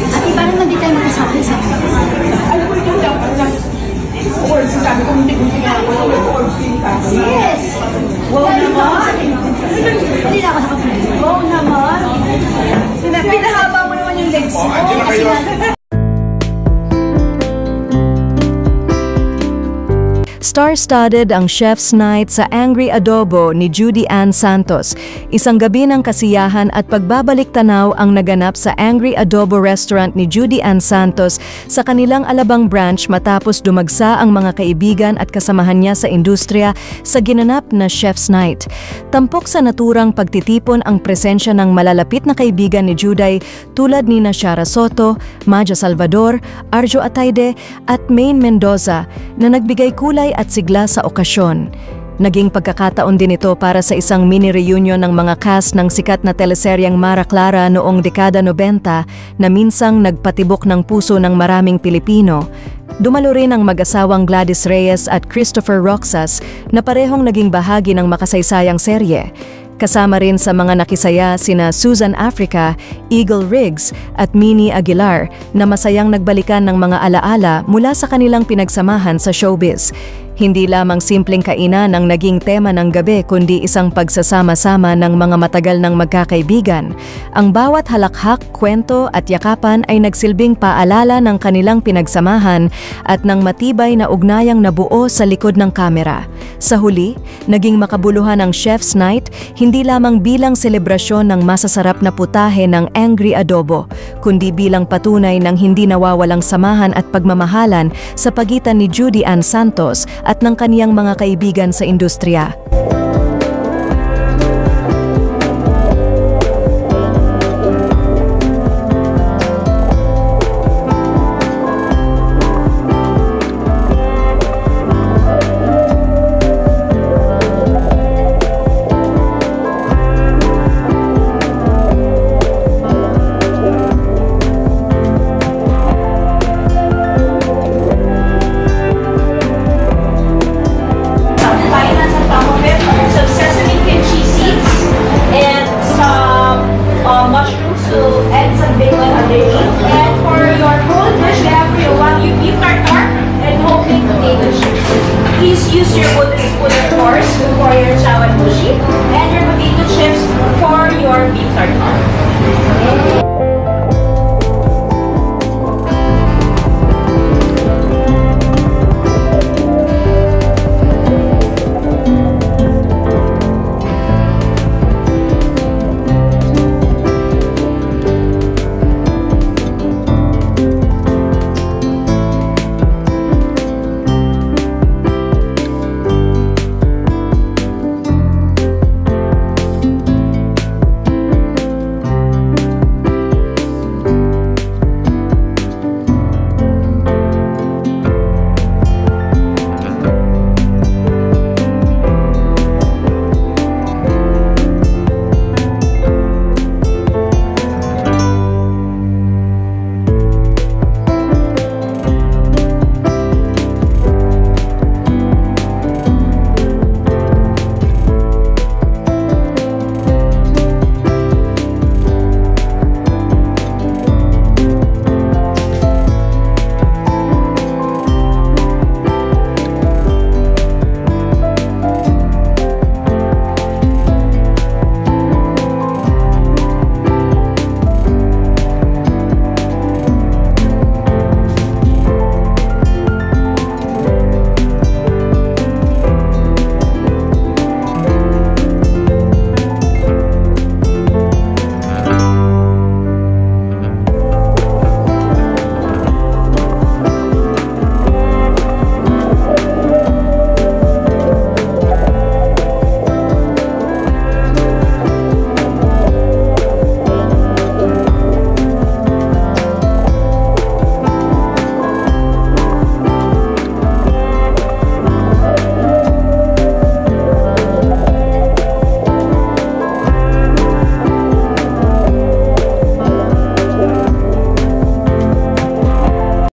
Ate, parang hindi tayo makasabi sa Alam mo yung dapat na or sinabi ko hindi ko yes! Wow naman! Hindi na ako nakapagod. Wow naman! Pinahaba mo naman yung legs mo. Kasi Star-studded ang Chef's Night sa Angry Adobo ni Judy Ann Santos. Isang gabi ng kasiyahan at pagbabalik-tanaw ang naganap sa Angry Adobo restaurant ni Judy Ann Santos sa kanilang Alabang branch matapos dumagsa ang mga kaibigan at kasamahan niya sa industriya sa ginanap na Chef's Night. Tampok sa naturang pagtitipon ang presensya ng malalapit na kaibigan ni Judy tulad ni Shara Soto, Maja Salvador, Arjo Atayde at Maine Mendoza na nagbigay kulay at sigla sa okasyon. Naging pagkakataon din ito para sa isang mini-reunion ng mga cast ng sikat na teleseryeng Mara Clara noong dekada 90 na minsang nagpatibok ng puso ng maraming Pilipino. Dumalo rin ang mag-asawang Gladys Reyes at Christopher Roxas na parehong naging bahagi ng makasaysayang serye. Kasama rin sa mga nakisaya sina Susan Africa, Eagle Riggs at Minnie Aguilar na masayang nagbalikan ng mga alaala mula sa kanilang pinagsamahan sa showbiz. Hindi lamang simpleng kainan ang naging tema ng gabi kundi isang pagsasama-sama ng mga matagal ng magkakaibigan. Ang bawat halakhak, kwento at yakapan ay nagsilbing paalala ng kanilang pinagsamahan at ng matibay na ugnayang nabuo sa likod ng kamera. Sa huli, naging makabuluhan ang Chef's Night hindi lamang bilang selebrasyon ng masasarap na putahe ng Angry Adobo, kundi bilang patunay ng hindi nawawalang samahan at pagmamahalan sa pagitan ni Judy Ann Santos at ng kaniyang mga kaibigan sa industriya. Please use your wooden spoon, of course, for your chawanmushi and your potato chips for your beef tartare.